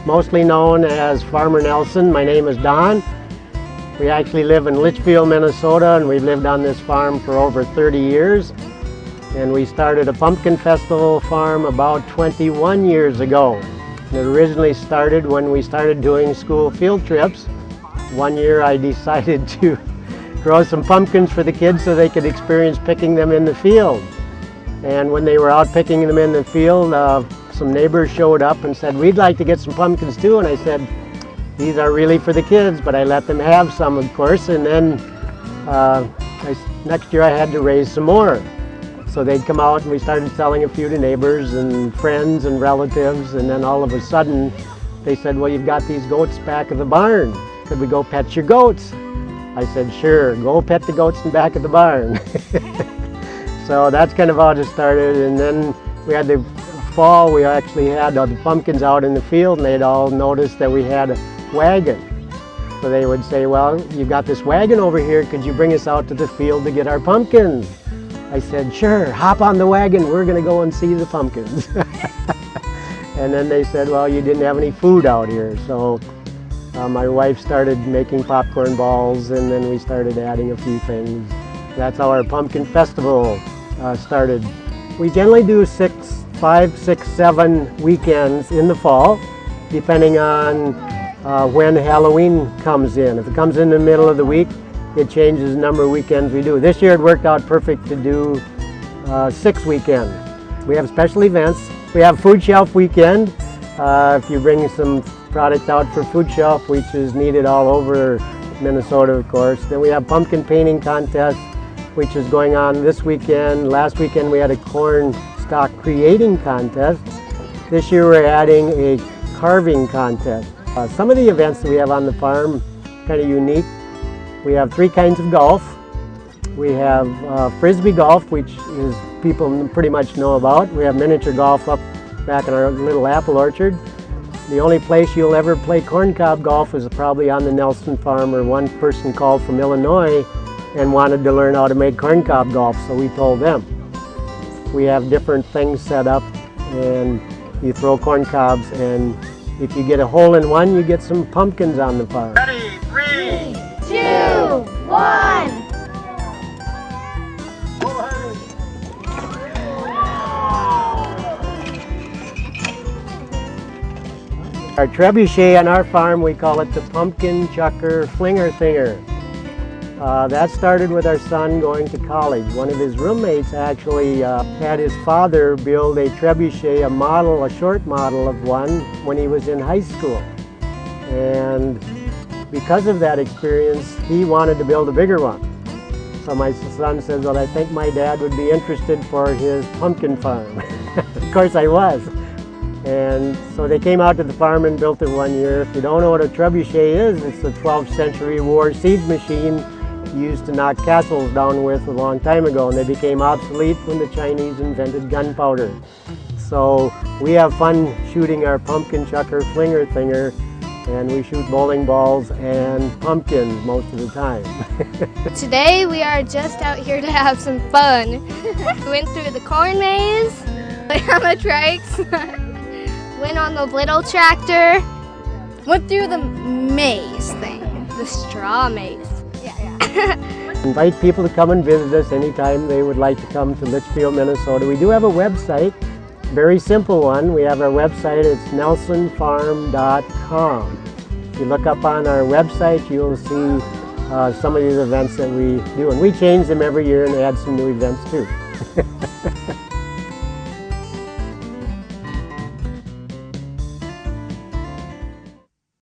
Mostly known as Farmer Nelson. My name is Don. We actually live in Litchfield, Minnesota, and we've lived on this farm for over 30 years. And we started a pumpkin festival farm about 21 years ago. And it originally started when we started doing school field trips. One year I decided to grow some pumpkins for the kids so they could experience picking them in the field. And when they were out picking them in the field, some neighbors showed up and said, "We'd like to get some pumpkins too." And I said, "These are really for the kids," but I let them have some, of course. And then next year I had to raise some more. So they'd come out and we started selling a few to neighbors and friends and relatives. And then all of a sudden they said, "Well, you've got these goats back of the barn. Could we go pet your goats?" I said, "Sure, go pet the goats in back of the barn." So that's kind of how it started. And then we had the fall, we actually had the pumpkins out in the field, and they'd all noticed that we had a wagon. So they would say, "Well, you've got this wagon over here, could you bring us out to the field to get our pumpkins?" I said, "Sure, hop on the wagon, we're gonna go and see the pumpkins." And then they said, "Well, you didn't have any food out here." So my wife started making popcorn balls, and then we started adding a few things. That's how our pumpkin festival started. We generally do 5, 6, 7 weekends in the fall, depending on when Halloween comes in. If it comes in the middle of the week, it changes the number of weekends we do. This year it worked out perfect to do 6 weekends. We have special events. We have Food Shelf Weekend. If you bring some product out for Food Shelf, which is needed all over Minnesota, of course. Then we have Pumpkin Painting Contest, which is going on this weekend. Last weekend we had a corn stalk creating contest. This year we're adding a carving contest. Some of the events that we have on the farm kind of unique. We have 3 kinds of golf. We have Frisbee golf, which is people pretty much know about. We have miniature golf up back in our little apple orchard. The only place you'll ever play corncob golf is probably on the Nelson farm, where one person called from Illinois and wanted to learn how to make corncob golf, so we told them. We have different things set up, and you throw corn cobs, and if you get a hole in one, you get some pumpkins on the farm. Ready, 3, 2, 1. Our trebuchet on our farm, we call it the Pumpkin Chucker Flinger Thinger. That started with our son going to college. One of his roommates actually had his father build a trebuchet, a short model of one, when he was in high school. And because of that experience, he wanted to build a bigger one. So my son says, "Well, I think my dad would be interested for his pumpkin farm." Of course I was. And so they came out to the farm and built it one year. If you don't know what a trebuchet is, it's a 12th century war siege machine used to knock castles down with a long time ago, and they became obsolete when the Chinese invented gunpowder. So we have fun shooting our Pumpkin Chucker Flinger Thinger, and we shoot bowling balls and pumpkins most of the time. Today we are just out here to have some fun. We went through the corn maze, played on the trikes, went on the little tractor, went through the maze thing, the straw maze. Invite people to come and visit us anytime they would like to come to Litchfield, Minnesota. We do have a website, very simple one. We have our website, it's nelsonfarm.com. If you look up on our website, you'll see some of these events that we do, and we change them every year and add some new events too.